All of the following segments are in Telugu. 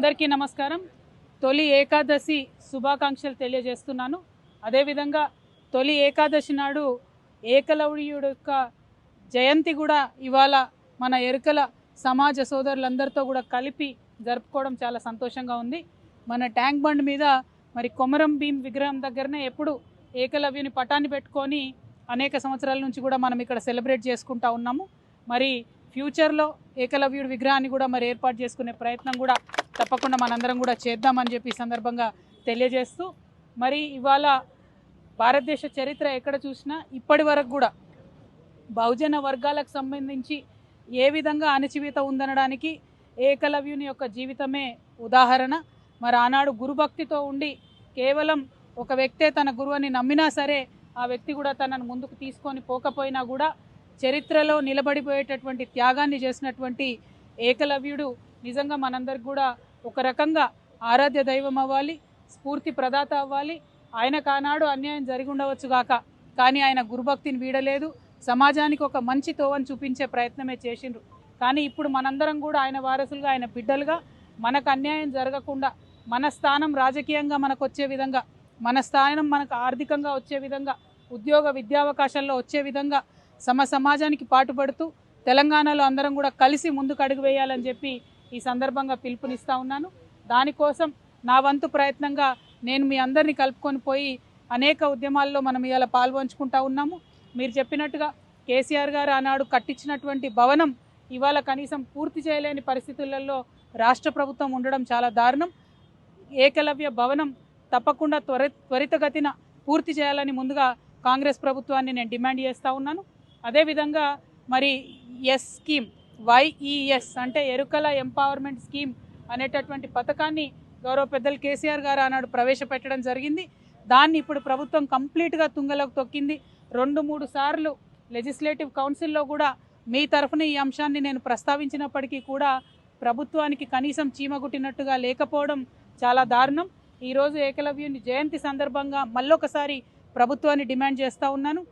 అందరికీ నమస్కారం. తొలి ఏకాదశి శుభాకాంక్షలు తెలియజేస్తున్నాను. అదేవిధంగా తొలి ఏకాదశి నాడు ఏకలవ్యుడి యొక్క జయంతి కూడా ఇవాళ మన ఎరుకల సమాజ సోదరులందరితో కూడా కలిపి జరుపుకోవడం చాలా సంతోషంగా ఉంది. మన ట్యాంక్ బండ్ మీద మరి కొమరం భీం విగ్రహం దగ్గరనే ఎప్పుడు ఏకలవ్యుని పటాన్ని పెట్టుకొని అనేక సంవత్సరాల నుంచి కూడా మనం ఇక్కడ సెలబ్రేట్ చేసుకుంటా ఉన్నాము. మరి ఫ్యూచర్లో ఏకలవ్యుడి విగ్రహాన్ని కూడా మరి ఏర్పాటు చేసుకునే ప్రయత్నం కూడా తప్పకుండా మనందరం కూడా చేద్దామని చెప్పి సందర్భంగా తెలియజేస్తూ, మరి ఇవాళ భారతదేశ చరిత్ర ఎక్కడ చూసినా ఇప్పటి వరకు కూడా బహుజన వర్గాలకు సంబంధించి ఏ విధంగా అణచివేత ఉందనడానికి ఏకలవ్యుని యొక్క జీవితమే ఉదాహరణ. మరి ఆనాడు గురుభక్తితో ఉండి కేవలం ఒక వ్యక్తే తన గురువుని నమ్మినా సరే ఆ వ్యక్తి కూడా తనను ముందుకు తీసుకొని పోకపోయినా కూడా చరిత్రలో నిలబడిపోయేటటువంటి త్యాగాన్ని చేసినటువంటి ఏకలవ్యుడు నిజంగా మనందరికి కూడా ఒక రకంగా ఆరాధ్య దైవం అవ్వాలి, స్ఫూర్తి ప్రదాత అవ్వాలి. ఆయనకు ఆనాడు అన్యాయం జరిగి ఉండవచ్చు గాక, కానీ ఆయన గురుభక్తిని వీడలేదు, సమాజానికి ఒక మంచి తోవని చూపించే ప్రయత్నమే చేసిండ్రు. కానీ ఇప్పుడు మనందరం కూడా ఆయన వారసులుగా, ఆయన బిడ్డలుగా మనకు అన్యాయం జరగకుండా, మన స్థానం రాజకీయంగా మనకు వచ్చే విధంగా, మన స్థానం మనకు ఆర్థికంగా వచ్చే విధంగా, ఉద్యోగ విద్యావకాశాల్లో వచ్చే విధంగా సమాజానికి పాటుపడుతూ తెలంగాణలో అందరం కూడా కలిసి ముందుకు అడుగు వేయాలని చెప్పి ఈ సందర్భంగా పిలుపునిస్తూ ఉన్నాను. దానికోసం నా వంతు ప్రయత్నంగా నేను మీ అందరినీ కలుపుకొని పోయి అనేక ఉద్యమాల్లో మనం ఇవాళ పాల్పంచుకుంటా ఉన్నాము. మీరు చెప్పినట్టుగా కేసీఆర్ గారు ఆనాడు కట్టించినటువంటి భవనం ఇవాళ కనీసం పూర్తి చేయలేని పరిస్థితులలో రాష్ట్ర ప్రభుత్వం ఉండడం చాలా దారుణం. ఏకలవ్య భవనం తప్పకుండా త్వరితగతిన పూర్తి చేయాలని ముందుగా కాంగ్రెస్ ప్రభుత్వాన్ని నేను డిమాండ్ చేస్తూ ఉన్నాను. అదేవిధంగా మరి స్కీమ్ YES అంటే ఎరుకల ఎంపవర్మెంట్ స్కీమ్ అనేటటువంటి పథకాన్ని గౌరవ పెద్దలు కేసీఆర్ గారు ఆనాడు ప్రవేశపెట్టడం జరిగింది. దాన్ని ఇప్పుడు ప్రభుత్వం కంప్లీట్గా తుంగలోకి తొక్కింది. 2-3 సార్లు లెజిస్లేటివ్ కౌన్సిల్లో కూడా మీ తరఫున ఈ అంశాన్ని నేను ప్రస్తావించినప్పటికీ కూడా ప్రభుత్వానికి కనీసం చీమగుట్టినట్టుగా లేకపోవడం చాలా దారుణం. ఈరోజు ఏకలవ్యుని జయంతి సందర్భంగా మళ్ళొకసారి ప్రభుత్వాన్ని డిమాండ్ చేస్తూ ఉన్నాను.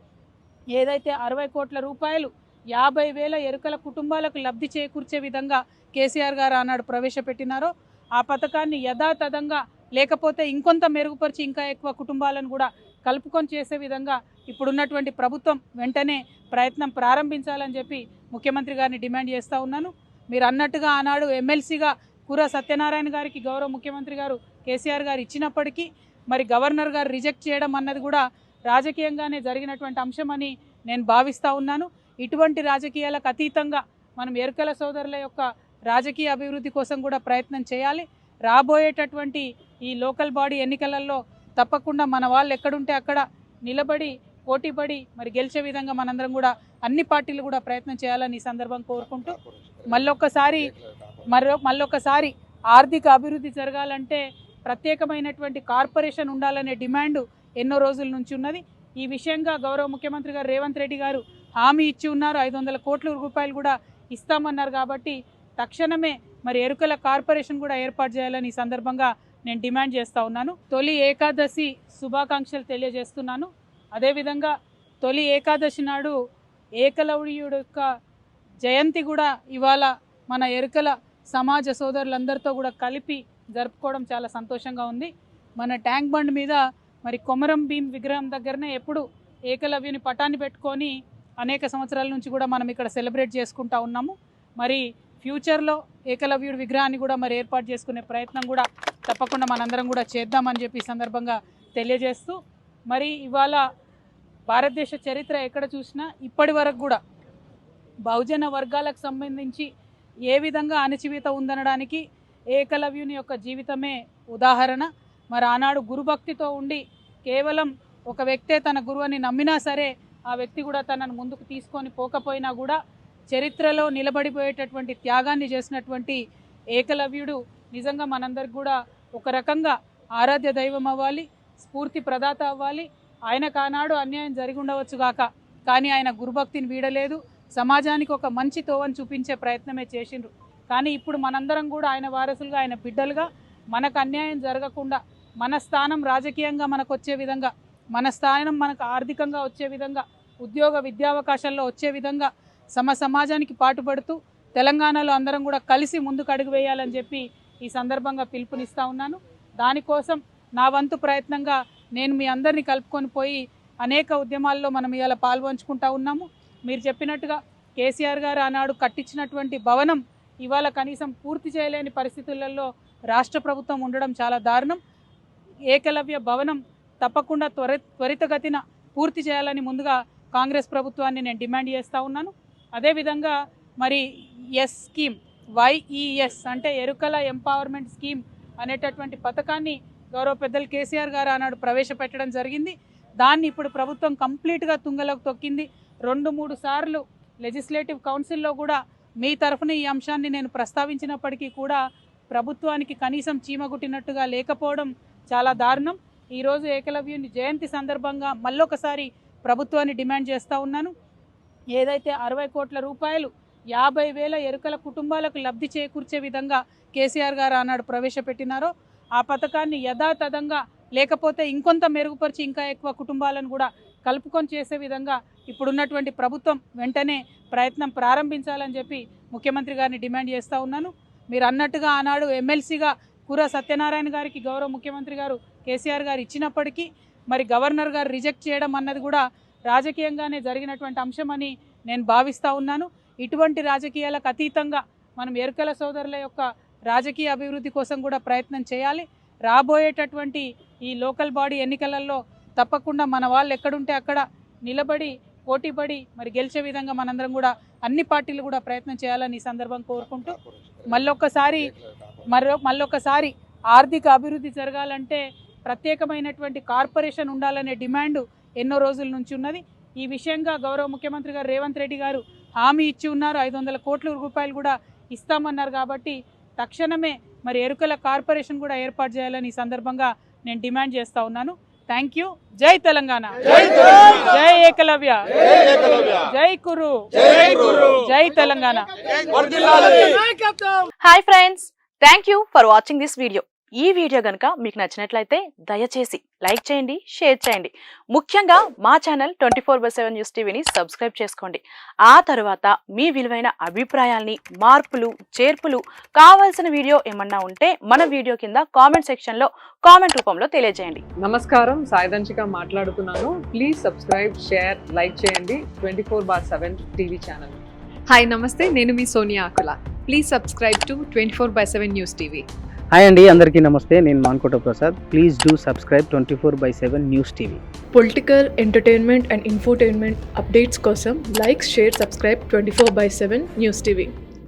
ఏదైతే 60 కోట్ల రూపాయలు 50,000 ఎరుకల కుటుంబాలకు లబ్ధి చేకూర్చే విధంగా కేసీఆర్ గారు ఆనాడు ప్రవేశపెట్టినారో ఆ పథకాన్ని యథాతథంగా లేకపోతే ఇంకొంత మెరుగుపరిచి ఇంకా ఎక్కువ కుటుంబాలను కూడా కలుపుకొని చేసే విధంగా ఇప్పుడున్నటువంటి ప్రభుత్వం వెంటనే ప్రయత్నం ప్రారంభించాలని చెప్పి ముఖ్యమంత్రి గారిని డిమాండ్ చేస్తూ ఉన్నాను. మీరు అన్నట్టుగా ఆనాడు ఎమ్మెల్సీగా కూర సత్యనారాయణ గారికి గౌరవ ముఖ్యమంత్రి గారు కేసీఆర్ గారు ఇచ్చినప్పటికీ మరి గవర్నర్ గారు రిజెక్ట్ చేయడం అన్నది కూడా రాజకీయంగానే జరిగినటువంటి అంశమని నేను భావిస్తూ ఉన్నాను. ఇటువంటి రాజకీయాలకు అతీతంగా మనం ఎరుకల సోదరుల యొక్క రాజకీయ అభివృద్ధి కోసం కూడా ప్రయత్నం చేయాలి. రాబోయేటటువంటి ఈ లోకల్ బాడీ ఎన్నికలలో తప్పకుండా మన వాళ్ళు ఎక్కడుంటే అక్కడ నిలబడి పోటీపడి మరి గెలిచే విధంగా మనందరం కూడా అన్ని పార్టీలు కూడా ప్రయత్నం చేయాలని ఈ సందర్భం కోరుకుంటూ మళ్ళొకసారి ఆర్థిక అభివృద్ధి జరగాలంటే ప్రత్యేకమైనటువంటి కార్పొరేషన్ ఉండాలనే డిమాండ్ ఎన్నో రోజుల నుంచి ఉన్నది. ఈ విషయంగా గౌరవ ముఖ్యమంత్రి గారు రేవంత్ రెడ్డి గారు హామీ ఇచ్చి ఉన్నారు. 500 కోట్ల రూపాయలు కూడా ఇస్తామన్నారు. కాబట్టి తక్షణమే మరి ఎరుకల కార్పొరేషన్ కూడా ఏర్పాటు చేయాలని ఈ సందర్భంగా నేను డిమాండ్ చేస్తూ ఉన్నాను. తొలి ఏకాదశి శుభాకాంక్షలు తెలియజేస్తున్నాను. అదేవిధంగా తొలి ఏకాదశి నాడు ఏకలవ్యుడి యొక్క జయంతి కూడా ఇవాళ మన ఎరుకల సమాజ సోదరులందరితో కూడా కలిపి జరుపుకోవడం చాలా సంతోషంగా ఉంది. మన ట్యాంక్ బండ్ మీద మరి కొమరం భీం విగ్రహం దగ్గరనే ఎప్పుడు ఏకలవ్యుని పటాన్ని పెట్టుకొని అనేక సంవత్సరాల నుంచి కూడా మనం ఇక్కడ సెలబ్రేట్ చేసుకుంటా ఉన్నాము. మరి ఫ్యూచర్లో ఏకలవ్యుడి విగ్రహాన్ని కూడా మరి ఏర్పాటు చేసుకునే ప్రయత్నం కూడా తప్పకుండా మనందరం కూడా చేద్దామని చెప్పి సందర్భంగా తెలియజేస్తూ, మరి ఇవాళ భారతదేశ చరిత్ర ఎక్కడ చూసినా ఇప్పటి వరకు కూడా బహుజన వర్గాలకు సంబంధించి ఏ విధంగా అణచివేత ఉందనడానికి ఏకలవ్యుని యొక్క జీవితమే ఉదాహరణ. మరి ఆనాడు గురుభక్తితో ఉండి కేవలం ఒక వ్యక్తే తన గురువుని నమ్మినా సరే ఆ వ్యక్తి కూడా తనను ముందుకు తీసుకొని పోకపోయినా కూడా చరిత్రలో నిలబడిపోయేటటువంటి త్యాగాన్ని చేసినటువంటి ఏకలవ్యుడు నిజంగా మనందరికి కూడా ఒక రకంగా ఆరాధ్య దైవం అవ్వాలి, స్ఫూర్తి ప్రదాత అవ్వాలి. ఆయనకు ఆనాడు అన్యాయం జరిగి ఉండవచ్చు గాక, కానీ ఆయన గురుభక్తిని వీడలేదు, సమాజానికి ఒక మంచి తోవని చూపించే ప్రయత్నమే చేసిండ్రు. కానీ ఇప్పుడు మనందరం కూడా ఆయన వారసులుగా, ఆయన బిడ్డలుగా మనకు అన్యాయం జరగకుండా, మన స్థానం రాజకీయంగా మనకు వచ్చే విధంగా, మన స్థానం మనకు ఆర్థికంగా వచ్చే విధంగా, ఉద్యోగ విద్యావకాశాల్లో వచ్చే విధంగా సమాజానికి పాటుపడుతూ తెలంగాణలో అందరం కూడా కలిసి ముందుకు అడుగు వేయాలని చెప్పి ఈ సందర్భంగా పిలుపునిస్తూ ఉన్నాను. దానికోసం నా వంతు ప్రయత్నంగా నేను మీ అందరినీ కలుపుకొని పోయి అనేక ఉద్యమాల్లో మనం ఇవాళ పాల్పంచుకుంటూ ఉన్నాము. మీరు చెప్పినట్టుగా కేసీఆర్ గారు ఆనాడు కట్టించినటువంటి భవనం ఇవాళ కనీసం పూర్తి చేయలేని పరిస్థితులలో రాష్ట్ర ప్రభుత్వం ఉండడం చాలా దారుణం. ఏకలవ్య భవనం తప్పకుండా త్వరితగతిన పూర్తి చేయాలని ముందుగా కాంగ్రెస్ ప్రభుత్వాన్ని నేను డిమాండ్ చేస్తూ ఉన్నాను. అదేవిధంగా మరి ఎస్ స్కీమ్ YES అంటే ఎరుకల ఎంపవర్మెంట్ స్కీమ్ అనేటటువంటి పథకాన్ని గౌరవ పెద్దలు కేసీఆర్ గారు ఆనాడు ప్రవేశపెట్టడం జరిగింది. దాన్ని ఇప్పుడు ప్రభుత్వం కంప్లీట్గా తుంగలోకి తొక్కింది. 2-3 సార్లు లెజిస్లేటివ్ కౌన్సిల్లో కూడా మీ తరఫున ఈ అంశాన్ని నేను ప్రస్తావించినప్పటికీ కూడా ప్రభుత్వానికి కనీసం చీమగుట్టినట్టుగా లేకపోవడం చాలా దారుణం. ఈరోజు ఏకలవ్యుని జయంతి సందర్భంగా మళ్ళొకసారి ప్రభుత్వాన్ని డిమాండ్ చేస్తూ ఉన్నాను. ఏదైతే 60 కోట్ల రూపాయలు 50,000 ఎరుకల కుటుంబాలకు లబ్ధి చేకూర్చే విధంగా కేసీఆర్ గారు ఆనాడు ప్రవేశపెట్టినారో ఆ పథకాన్ని యథాతథంగా లేకపోతే ఇంకొంత మెరుగుపరిచి ఇంకా ఎక్కువ కుటుంబాలను కూడా కలుపుకొని చేసే విధంగా ఇప్పుడున్నటువంటి ప్రభుత్వం వెంటనే ప్రయత్నం ప్రారంభించాలని చెప్పి ముఖ్యమంత్రి గారిని డిమాండ్ చేస్తూ ఉన్నాను. మీరు అన్నట్టుగా ఆనాడు ఎమ్మెల్సీగా కూర సత్యనారాయణ గారికి గౌరవ ముఖ్యమంత్రి గారు కేసీఆర్ గారు ఇచ్చినప్పటికీ మరి గవర్నర్ గారు రిజెక్ట్ చేయడం అన్నది కూడా రాజకీయంగానే జరిగినటువంటి అంశమని నేను భావిస్తూ ఉన్నాను. ఇటువంటి రాజకీయాలకు అతీతంగా మనం ఎరుకల సోదరుల యొక్క రాజకీయ అభివృద్ధి కోసం కూడా ప్రయత్నం చేయాలి. రాబోయేటటువంటి ఈ లోకల్ బాడీ ఎన్నికలలో తప్పకుండా మన వాళ్ళు ఎక్కడుంటే అక్కడ నిలబడి పోటీపడి మరి గెలిచే విధంగా మనందరం కూడా అన్ని పార్టీలు కూడా ప్రయత్నం చేయాలని ఈ సందర్భం కోరుకుంటూ మళ్ళొకసారి ఆర్థిక అభివృద్ధి జరగాలంటే ప్రత్యేకమైనటువంటి కార్పొరేషన్ ఉండాలనే డిమాండ్ ఎన్నో రోజుల నుంచి ఉన్నది. ఈ విషయంగా గౌరవ ముఖ్యమంత్రి గారు రేవంత్ రెడ్డి గారు హామీ ఇచ్చి ఉన్నారు. 500 కోట్ల రూపాయలు కూడా ఇస్తామన్నారు. కాబట్టి తక్షణమే మరి ఎరుకల కార్పొరేషన్ కూడా ఏర్పాటు చేయాలని ఈ సందర్భంగా నేను డిమాండ్ చేస్తూ ఉన్నాను. Thank you. జై తెలంగాణ, జై ఏకలవ్య, జై కురు, జై Telangana. Hi friends, thank you for watching this video. ఈ వీడియో గనుక మీకు నచ్చినట్లయితే దయచేసి లైక్ చేయండి, షేర్ చేయండి. ముఖ్యంగా మా ఛానల్ 24/7 న్యూస్ టీవీని సబ్స్క్రైబ్ చేసుకోండి. ఆ తర్వాత మీ విలువైన అభిప్రాయాల్ని, మార్పులు, చేర్పులు, కావాల్సిన వీడియో ఏమన్నా ఉంటే మన వీడియో కింద కామెంట్ సెక్షన్లో కామెంట్ రూపంలో తెలియజేయండి. నమస్కారం, సాయిదంచిక మాట్లాడుతున్నాను. ప్లీజ్ సబ్స్క్రైబ్, షేర్, లైక్ చేయండి 24/7 టీవీ ఛానల్. హాయ్ నమస్తే, నేను మీ Sonia Akula. Please subscribe to 24/7 news TV. Hi అండి, అందరికీ నమస్తే. నేను Mankota Prasad. Please do subscribe 24/7 news TV. Political, entertainment and infotainment updates కోసం like, share, subscribe 24/7 news TV.